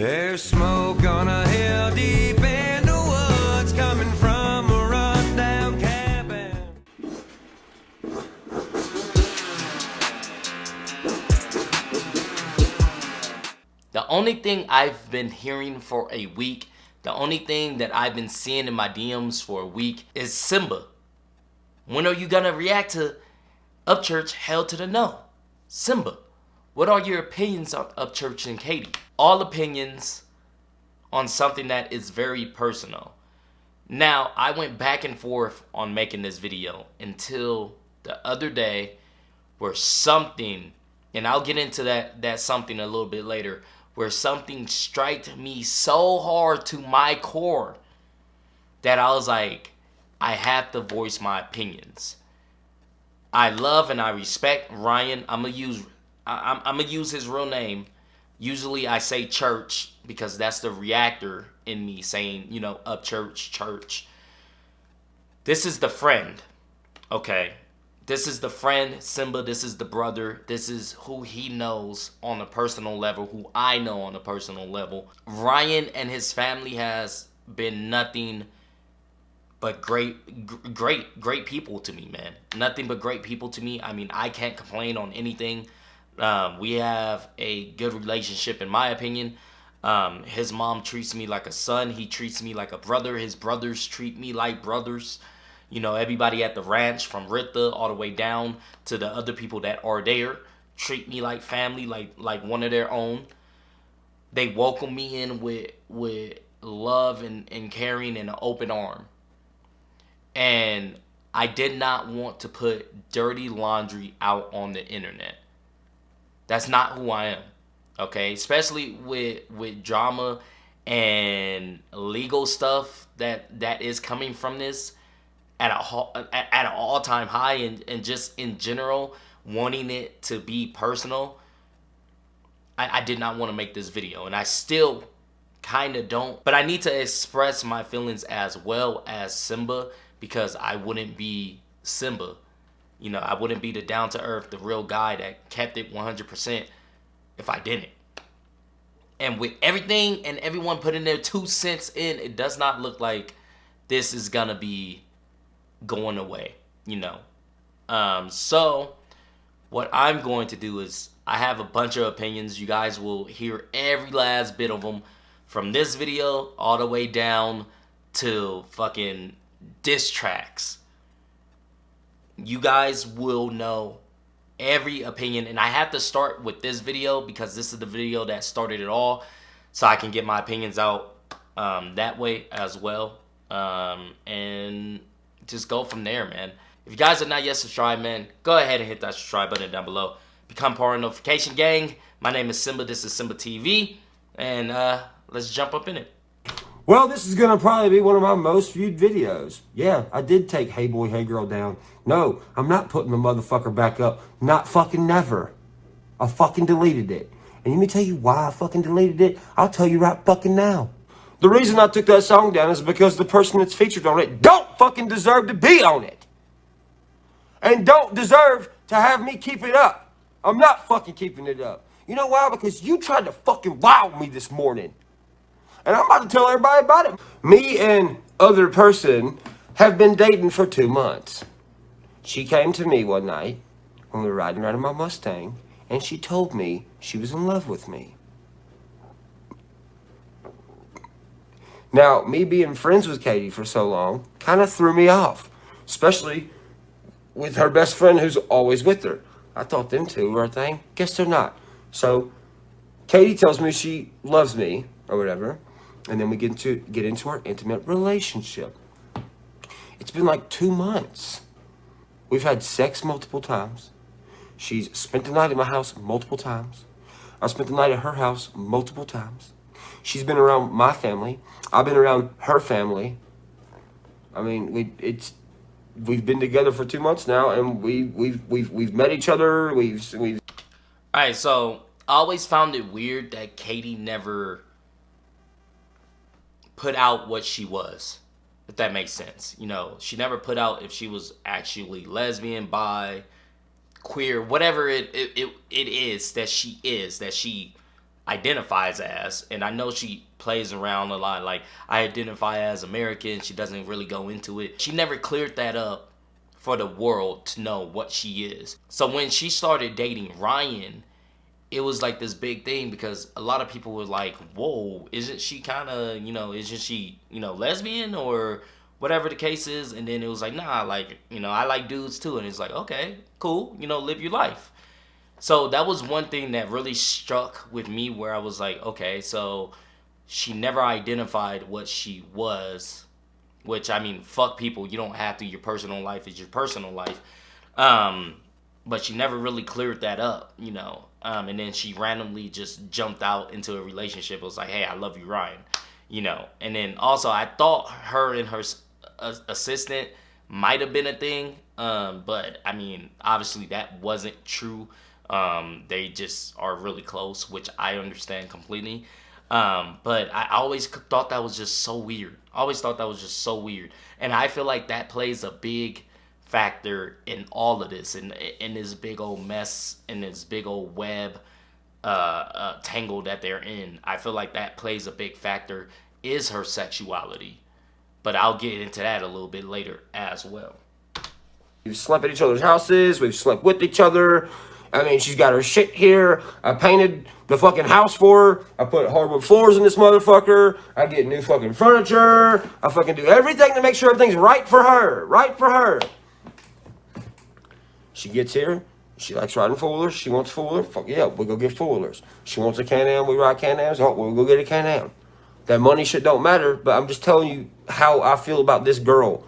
There's smoke on a hill deep in the woods coming from a rundown cabin. The only thing I've been hearing for a week, the only thing that I've been seeing in my DMs for a week is Simba. When are you gonna react to Upchurch Hell to the No? Simba, what are your opinions on Upchurch and Katie? All opinions on something that is very personal. Now, I went back and forth on making this video until the other day where something, and I'll get into that something a little bit later, where something struck me so hard to my core that I was like, I have to voice my opinions. I love and I respect Ryan. I'm gonna use his real name. Usually I say Church because that's the reactor in me saying, you know, Upchurch, church. This is the friend, okay? This is the friend, Simba. This is the brother. This is who he knows on a personal level, who I know on a personal level. Ryan and his family has been nothing but great people to me, man. Nothing but great people to me. I mean, I can't complain on anything. We have a good relationship, in my opinion. His mom treats me like a son. He treats me like a brother. His brothers treat me like brothers. You know, everybody at the ranch, from Rita all the way down to the other people that are there, treat me like family, like one of their own. They welcome me in with love and caring and an open arm. And I did not want to put dirty laundry out on the internet. That's not who I am, okay? Especially with drama and legal stuff that is coming from this at an all-time high, and just in general, wanting it to be personal. I did not want to make this video, and I still kind of don't. But I need to express my feelings as well as Simba, because I wouldn't be Simba. You know, I wouldn't be the down-to-earth, the real guy that kept it 100% if I didn't. And with everything and everyone putting their 2 cents in, it does not look like this is gonna be going away, you know. So what I'm going to do is, I have a bunch of opinions. You guys will hear every last bit of them, from this video all the way down to fucking diss tracks. You guys will know every opinion, and I have to start with this video because this is the video that started it all, so I can get my opinions out that way as well, and just go from there, man. If you guys are not yet subscribed, man, go ahead and hit that subscribe button down below. Become part of the notification gang. My name is Simba. This is SimbaTv, and let's jump up in it. Well, this is going to probably be one of my most viewed videos. Yeah, I did take Hey Boy, Hey Girl down. No, I'm not putting the motherfucker back up. Not fucking never. I fucking deleted it. And let me tell you why I fucking deleted it. I'll tell you right fucking now. The reason I took that song down is because the person that's featured on it don't fucking deserve to be on it. And don't deserve to have me keep it up. I'm not fucking keeping it up. You know why? Because you tried to fucking wow me this morning. And I'm about to tell everybody about it. Me and other person have been dating for 2 months. She came to me one night when we were riding around in my Mustang, and she told me she was in love with me. Now, me being friends with Katie for so long kind of threw me off, especially with her best friend who's always with her. I thought them two were a thing. Guess they're not. So Katie tells me she loves me or whatever, and then we get into our intimate relationship. It's been like 2 months. We've had sex multiple times. She's spent the night at my house multiple times. I spent the night at her house multiple times. She's been around my family. I've been around her family. I mean, we've been together for 2 months now, and we've met each other. We've. All right, so I always found it weird that Katie never put out what she was, if that makes sense. You know, she never put out if she was actually lesbian, bi, queer, whatever it is that she identifies as, and I know she plays around a lot, like, I identify as American. She doesn't really go into it. She never cleared that up for the world to know what she is. So when she started dating Ryan, it was like this big thing, because a lot of people were like, whoa, isn't she kind of, isn't she, lesbian or whatever the case is? And then it was like, nah, like, I like dudes too. And it's like, okay, cool, live your life. So that was one thing that really struck with me, where I was like, okay, so she never identified what she was, which, I mean, fuck people. You don't have to. Your personal life is your personal life. But she never really cleared that up, and then she randomly just jumped out into a relationship. It was like, hey, I love you, Ryan, And then also, I thought her and her assistant might have been a thing, but, I mean, obviously that wasn't true. They just are really close, which I understand completely. But I always thought that was just so weird. And I feel like that plays a big factor in all of this, in this big old mess, in this big old web tangle that they're in. I feel like that plays a big factor, is her sexuality. But I'll get into that a little bit later as well. We've slept at each other's houses. We've slept with each other. I mean, she's got her shit here. I painted the fucking house for her. I put hardwood floors in this motherfucker. I get new fucking furniture. I fucking do everything to make sure everything's right for her. Right for her. She gets here. She likes riding four-wheelers. She wants four-wheeler. Fuck yeah, we go get four-wheelers. She wants a Can-Am. We ride Can-Ams. Oh, we'll go get a Can-Am. That money shit don't matter, but I'm just telling you how I feel about this girl.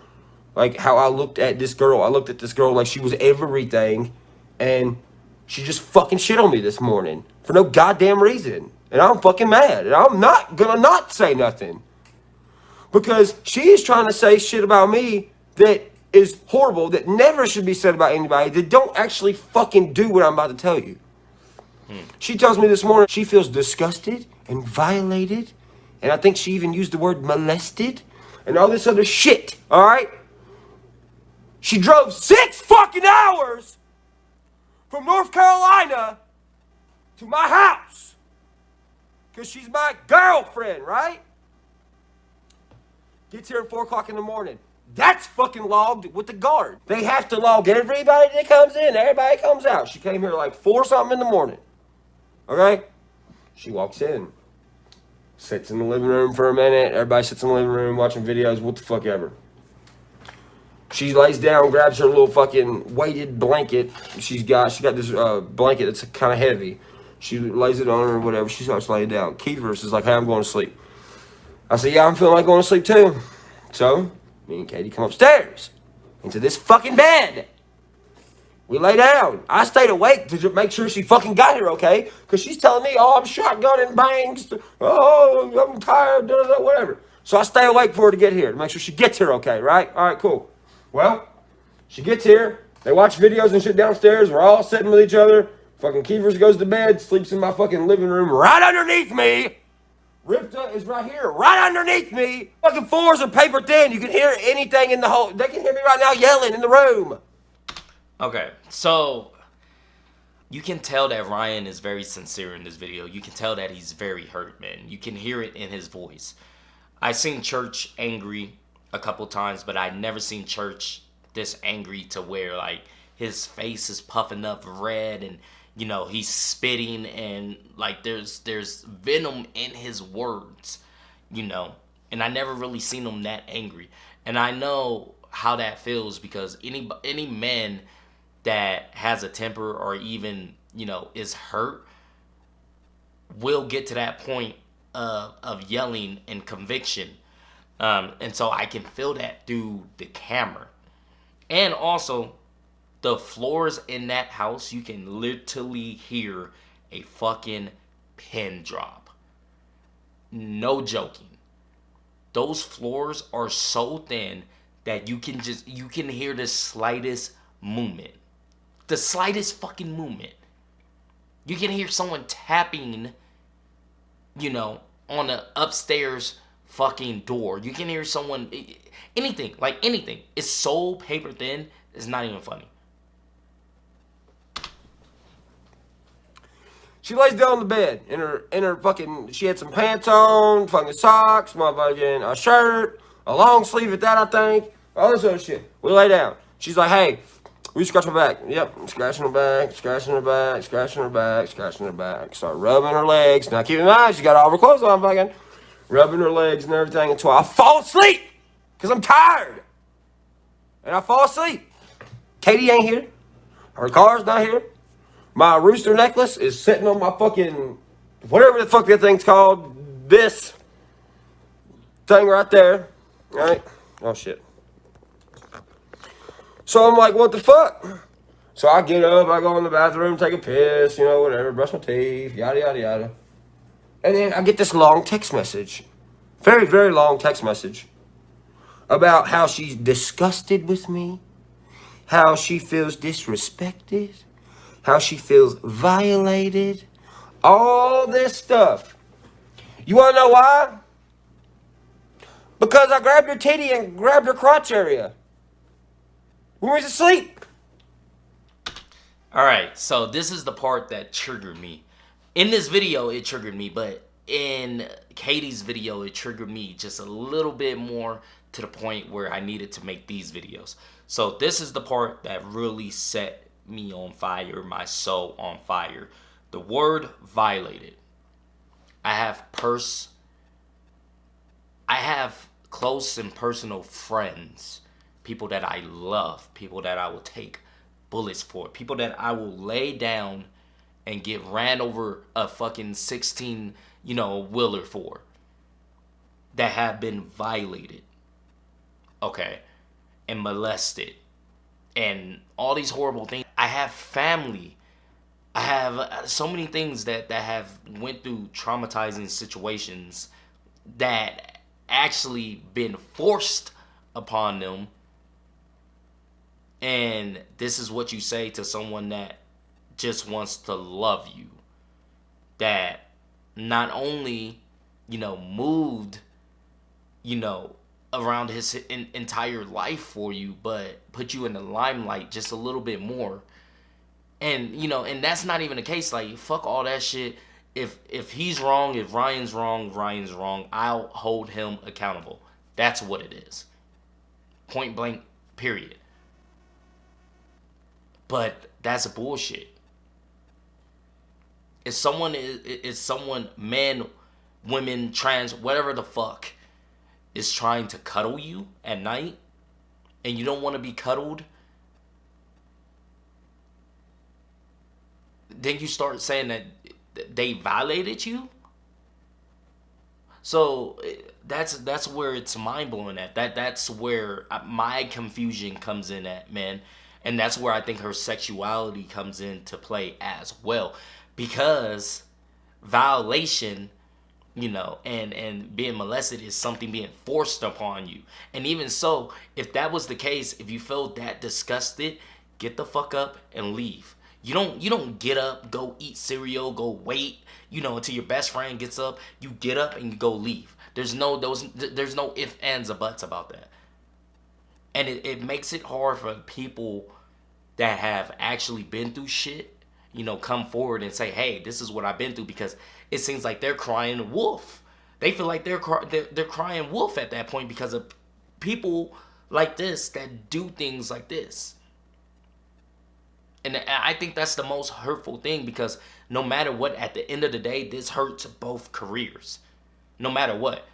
Like, how I looked at this girl. I looked at this girl like she was everything, and she just fucking shit on me this morning for no goddamn reason. And I'm fucking mad, and I'm not gonna not say nothing. Because she is trying to say shit about me that is horrible, that never should be said about anybody, that don't actually fucking do what I'm about to tell you. She tells me this morning she feels disgusted and violated, and I think she even used the word molested, and all this other shit, alright? She drove 6 fucking hours from North Carolina to my house, because she's my girlfriend, right? Gets here at 4 o'clock in the morning. That's fucking logged with the guard. They have to log everybody that comes in, everybody comes out. She came here like 4 something in the morning. Okay? She walks in, sits in the living room for a minute. Everybody sits in the living room watching videos, what the fuck ever. She lays down, grabs her little fucking weighted blanket. She got this blanket that's kind of heavy. She lays it on her or whatever. She starts laying down. Keithverse is like, hey, I'm going to sleep. I said, yeah, I'm feeling like going to sleep too. So me and Katie come upstairs into this fucking bed. We lay down. I stayed awake to make sure she fucking got here okay, because she's telling me, oh, I'm shotgunning bangs. Oh, I'm tired, whatever. So I stay awake for her to get here, to make sure she gets here okay, right? All right, cool. Well, she gets here. They watch videos and shit downstairs. We're all sitting with each other. Fucking Keevers goes to bed, sleeps in my fucking living room right underneath me. Ripta is right here, right underneath me. Fucking floors are paper thin. You can hear anything in the whole... They can hear me right now yelling in the room. Okay, so you can tell that Ryan is very sincere in this video. You can tell that he's very hurt, man. You can hear it in his voice. I seen Church angry a couple times, but I never seen Church this angry to where, like, his face is puffing up red and, he's spitting and, like, there's venom in his words, and I never really seen him that angry. And I know how that feels, because any man that has a temper or even, is hurt will get to that point of yelling and conviction. And so I can feel that through the camera. And also, the floors in that house, you can literally hear a fucking pin drop. No joking. Those floors are so thin that you can hear the slightest movement. The slightest fucking movement. You can hear someone tapping, on the upstairs fucking door. You can hear someone, anything, like anything. It's so paper thin, it's not even funny. She lays down on the bed in her fucking. She had some pants on, fucking socks, motherfucking a shirt, a long sleeve at that, I think. All this other shit. We lay down. She's like, hey, will you scratch my back? Yep, scratching her back, scratching her back, scratching her back, scratching her back. Start rubbing her legs. Now keep in mind, she got all her clothes on, fucking rubbing her legs and everything until I fall asleep because I'm tired. And I fall asleep. Katie ain't here. Her car's not here. My rooster necklace is sitting on my fucking, whatever the fuck that thing's called. This thing right there. All right. Oh, shit. So I'm like, what the fuck? So I get up, I go in the bathroom, take a piss, you know, whatever, brush my teeth, yada, yada, yada. And then I get this long text message. Very, very long text message. About how she's disgusted with me. How she feels disrespected. How she feels violated. All this stuff. You want to know why? Because I grabbed her titty and grabbed her crotch area. We was asleep. All right, so this is the part that triggered me. In this video, it triggered me, but in Katie's video, it triggered me just a little bit more to the point where I needed to make these videos. So this is the part that really set me on fire, my soul on fire. The word violated. I have close and personal friends, people that I love, people that I will take bullets for, people that I will lay down and get ran over a fucking 16, wheeler for, that have been violated, okay, and molested, and all these horrible things. I have family. I have so many things that have went through traumatizing situations that actually been forced upon them. And this is what you say to someone that just wants to love you. That not only, moved, around his entire life for you, but put you in the limelight just a little bit more. And, and that's not even the case. Like, fuck all that shit. If he's wrong, if Ryan's wrong, I'll hold him accountable. That's what it is. Point blank, period. But that's bullshit. If someone men, women, trans, whatever the fuck, is trying to cuddle you at night and you don't want to be cuddled, then you start saying that they violated you. So that's where it's mind-blowing at. That's where my confusion comes in at, man. And that's where I think her sexuality comes into play as well. Because violation, and being molested is something being forced upon you. And even so, if that was the case, if you feel that disgusted, get the fuck up and leave. You don't get up, go eat cereal, go wait, until your best friend gets up. You get up and you go leave. There's no ifs, ands, or buts about that. And it makes it hard for people that have actually been through shit, come forward and say, hey, this is what I've been through, because it seems like they're crying wolf. They feel like they're crying wolf at that point because of people like this that do things like this. And I think that's the most hurtful thing, because no matter what, at the end of the day, this hurts both careers. No matter what.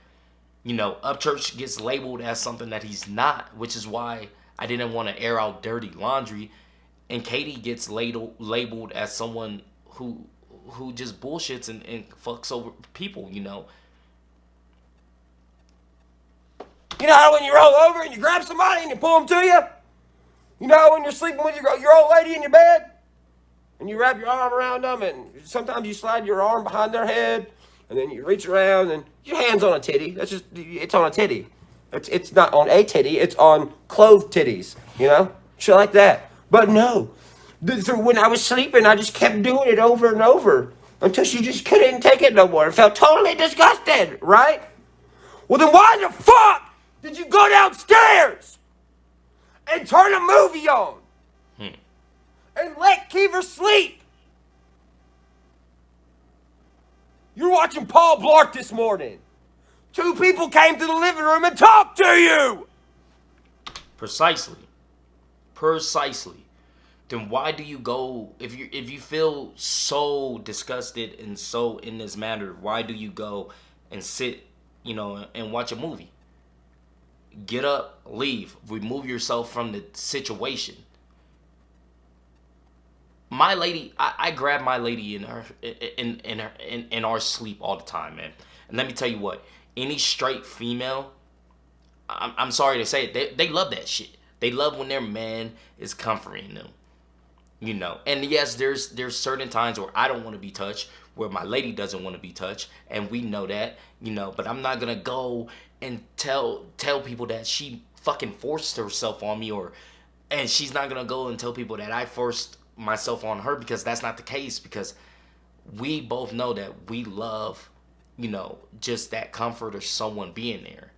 Upchurch gets labeled as something that he's not, which is why I didn't want to air out dirty laundry. And Katie gets labeled as someone who just bullshits and fucks over people, You know how when you roll over and you grab somebody and you pull them to you? You know when you're sleeping with your old lady in your bed? And you wrap your arm around them, and sometimes you slide your arm behind their head, and then you reach around and your hand's on a titty. It's on a titty. It's not on a titty, it's on clothed titties, Shit like that. But no. When I was sleeping, I just kept doing it over and over until she just couldn't take it no more and felt totally disgusted, right? Well, then why the fuck did you go downstairs and turn a movie on and let Kiefer sleep? You're watching Paul Blart this morning. 2 people came to the living room and talked to you. Precisely. Then why do you go, if you feel so disgusted and so in this manner, why do you go and sit, and watch a movie? Get up, leave, remove yourself from the situation. My lady, I grab my lady in our sleep all the time, man. And let me tell you what, any straight female, I'm sorry to say it, they love that shit. They love when their man is comforting them. And yes, there's certain times where I don't want to be touched, where my lady doesn't want to be touched, and we know that, but I'm not gonna go and tell people that she fucking forced herself on me, and she's not gonna go and tell people that I forced myself on her, because that's not the case, because we both know that we love, just that comfort or someone being there.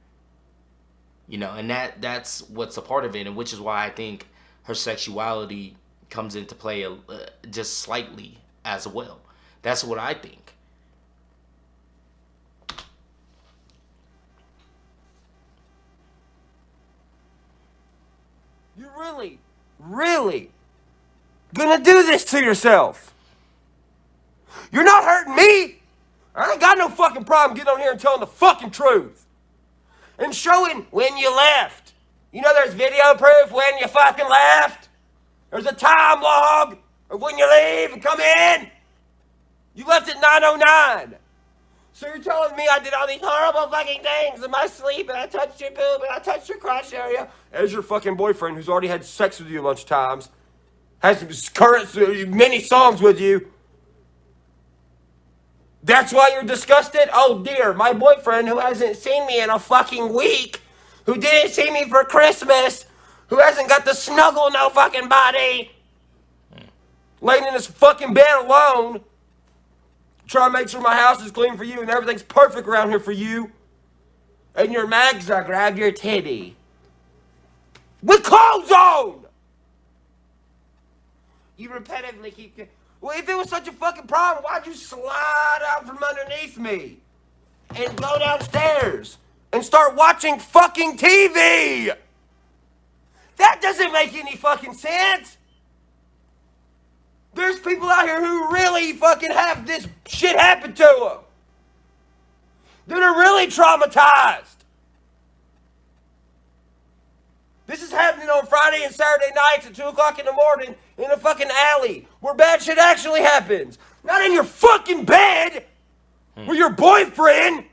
And that's what's a part of it, and which is why I think her sexuality comes into play just slightly as well. That's what I think. You're really gonna do this to yourself? You're not hurting me. I ain't got no fucking problem getting on here and telling the fucking truth. And showing when you left. There's video proof when you fucking left. There's a time log of when you leave and come in. You left at 9:09. So you're telling me I did all these horrible fucking things in my sleep, and I touched your boob, and I touched your crotch area, as your fucking boyfriend, who's already had sex with you a bunch of times, has many songs with you. That's why you're disgusted? Oh dear, my boyfriend, who hasn't seen me in a fucking week, who didn't see me for Christmas, who hasn't got to snuggle no fucking body, laying in his fucking bed alone, trying to make sure my house is clean for you and everything's perfect around here for you, and your Magza grabbed your titty with clothes on. You repetitively keep... Well, if it was such a fucking problem, why'd you slide out from underneath me and go downstairs and start watching fucking TV? That doesn't make any fucking sense. There's people out here who really fucking have this shit happen to them, that are really traumatized. This is happening on Friday and Saturday nights at 2 o'clock in the morning in a fucking alley where bad shit actually happens. Not in your fucking bed with your boyfriend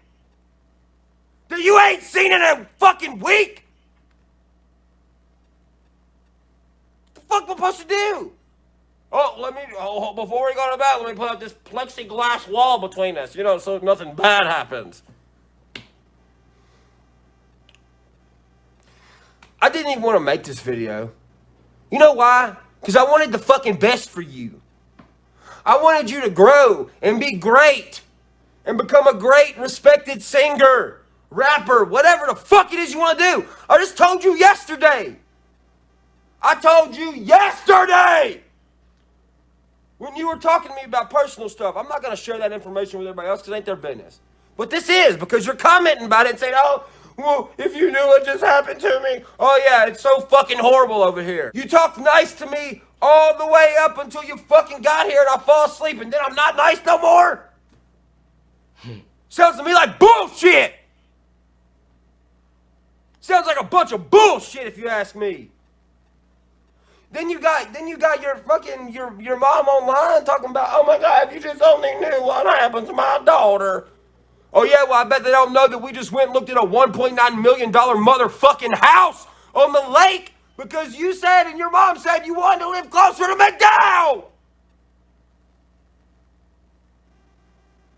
that you ain't seen in a fucking week. What the fuck am I supposed to do? Before we go to bed, let me put up this plexiglass wall between us, so nothing bad happens. I didn't even want to make this video. You know why? Because I wanted the fucking best for you. I wanted you to grow and be great and become a great, respected singer, rapper, whatever the fuck it is you want to do. I just told you yesterday. When you were talking to me about personal stuff. I'm not going to share that information with everybody else because it ain't their business. But this is, because you're commenting about it and saying, oh, well, if you knew what just happened to me. Oh, yeah, it's so fucking horrible over here. You talked nice to me all the way up until you fucking got here and I fall asleep and then I'm not nice no more? Sounds to me like bullshit. Sounds like a bunch of bullshit if you ask me. Then you got your fucking, your mom online talking about, oh my God, if you just only knew what happened to my daughter. Oh yeah, well I bet they don't know that we just went and looked at a $1.9 million motherfucking house on the lake because you said and your mom said you wanted to live closer to McDowell.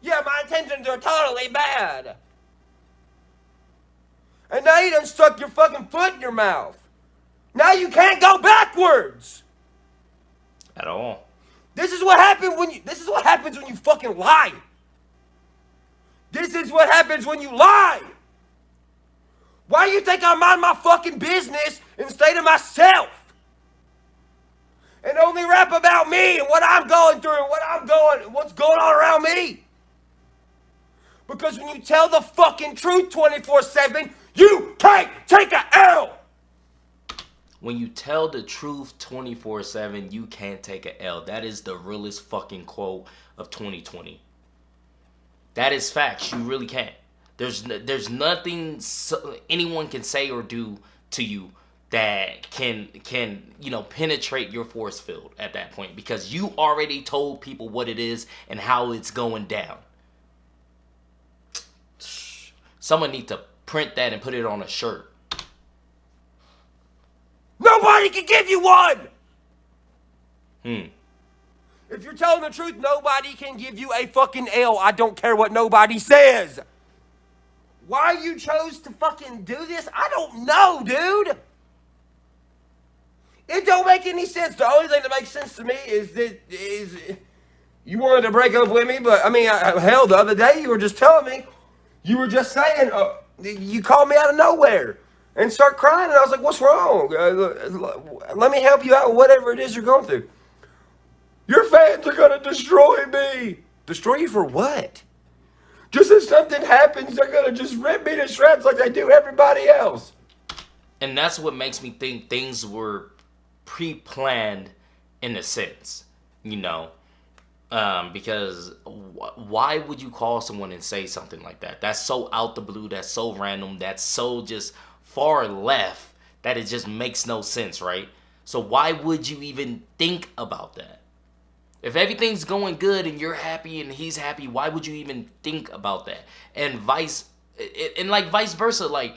Yeah, my intentions are totally bad. And now you done stuck your fucking foot in your mouth. Now you can't go backwards. At all. This is what happens when you fucking lie. This is what happens when you lie. Why do you think I mind my fucking business and stay to myself? And only rap about me and what I'm going through and what's going on around me? Because when you tell the fucking truth 24/7, you can't take a L. When you tell the truth 24/7, you can't take a L. That is the realest fucking quote of 2020. That is facts. You really can't. There's nothing anyone can say or do to you that can penetrate your force field at that point, because you already told people what it is and how it's going down. Someone need to print that and put it on a shirt. Nobody can give you one! If you're telling the truth, nobody can give you a fucking L. I don't care what nobody says. Why you chose to fucking do this, I don't know, dude. It don't make any sense. The only thing that makes sense to me is you wanted to break up with me, but I mean, hell, the other day you were just telling me, you were just saying, you called me out of nowhere and start crying, and I was like, what's wrong? Let me help you out with whatever it is you're going through. Your fans are going to destroy me. Destroy you for what? Just if something happens, they're going to just rip me to shreds like they do everybody else. And that's what makes me think things were pre-planned in a sense, because why would you call someone and say something like that? That's so out the blue, that's so random, that's so just far left that it just makes no sense, right? So why would you even think about that? If everything's going good and you're happy and he's happy, why would you even think about that? And vice versa, like,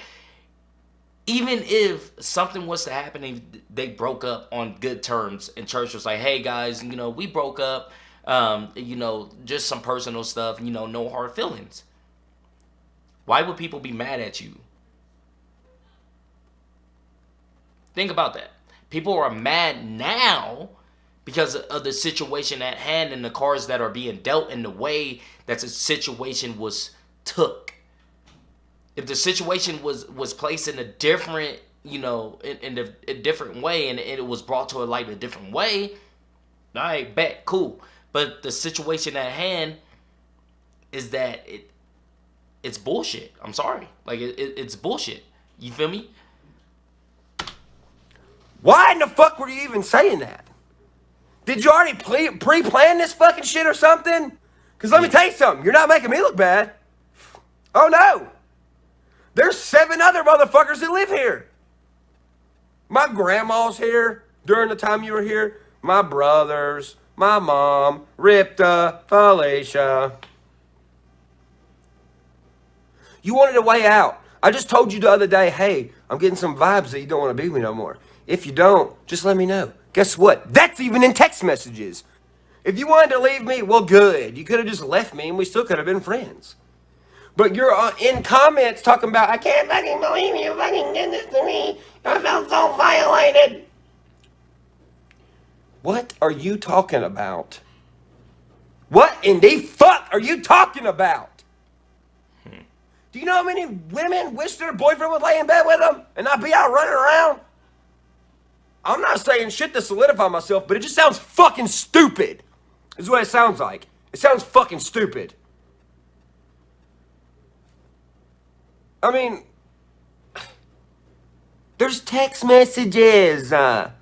even if something was to happen and they broke up on good terms and church was like, hey guys, we broke up, just some personal stuff, no hard feelings. Why would people be mad at you? Think about that. People are mad now because of the situation at hand and the cards that are being dealt in the way that the situation was took. If the situation was placed in a different, in a different way, and it was brought to a light a different way, all right, bet, cool. But the situation at hand is that it's bullshit. I'm sorry. Like, it's bullshit. You feel me? Why in the fuck were you even saying that? Did you already pre-plan this fucking shit or something? Because let me tell you something. You're not making me look bad. Oh, no. There's 7 other motherfuckers that live here. My grandma's here during the time you were here. My brothers, my mom, Ripta, Felicia. You wanted a way out. I just told you the other day, hey, I'm getting some vibes that you don't want to be with me no more. If you don't, just let me know. Guess what? That's even in text messages. If you wanted to leave me, well, good. You could have just left me and we still could have been friends. But you're in comments talking about, I can't fucking believe you fucking did this to me. I felt so violated. What are you talking about? What in the fuck are you talking about? Do you know how many women wish their boyfriend would lay in bed with them and not be out running around? I'm not saying shit to solidify myself, but it just sounds fucking stupid. Is what it sounds like. It sounds fucking stupid. I mean, there's text messages of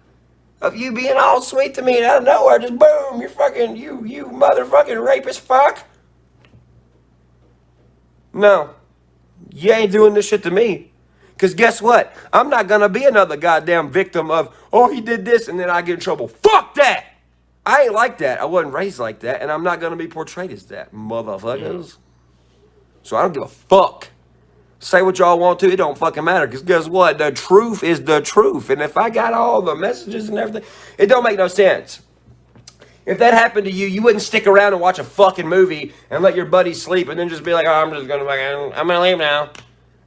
you being all sweet to me, and out of nowhere, just boom, you're fucking, you motherfucking rapist fuck. No, you ain't doing this shit to me. Because guess what? I'm not going to be another goddamn victim of, oh, he did this, and then I get in trouble. Fuck that! I ain't like that. I wasn't raised like that, and I'm not going to be portrayed as that, motherfuckers. So I don't give a fuck. Say what y'all want to. It don't fucking matter. Because guess what? The truth is the truth. And if I got all the messages and everything, it don't make no sense. If that happened to you, you wouldn't stick around and watch a fucking movie and let your buddy sleep and then just be like, oh, I'm going to leave now.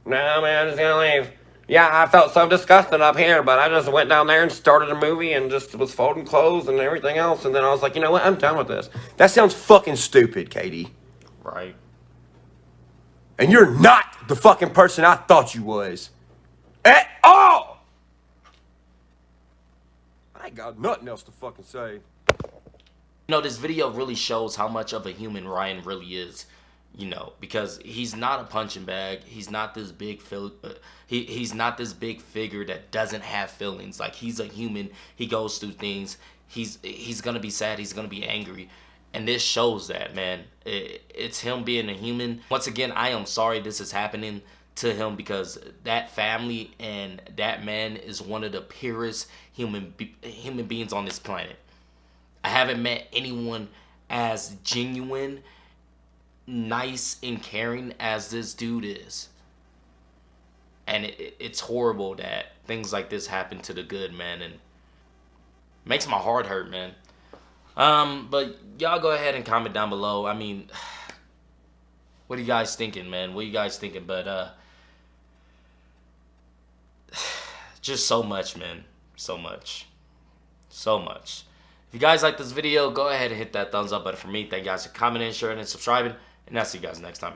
No, man, I'm just going to leave. Yeah, I felt so disgusted up here, but I just went down there and started a movie and just was folding clothes and everything else. And then I was like, you know what? I'm done with this. That sounds fucking stupid, Katie. Right. And you're not the fucking person I thought you was. At all! I ain't got nothing else to fucking say. This video really shows how much of a human Ryan really is. You know, because he's not a punching bag. He's not this big he's not this big figure that doesn't have feelings. Like, he's a human. He goes through things. He's gonna be sad. He's gonna be angry, and this shows that, man. It's him being a human. Once again, I am sorry this is happening to him, because that family and that man is one of the purest human beings on this planet. I haven't met anyone as genuine, nice, and caring as this dude is. And it's horrible that things like this happen to the good, man, and makes my heart hurt, man. But y'all go ahead and comment down below. I mean, what are you guys thinking, man? What are you guys thinking? But just so much, man. So much. If you guys like this video, go ahead and hit that thumbs up button for me. Thank you guys for commenting, sharing, and subscribing. And I'll see you guys next time.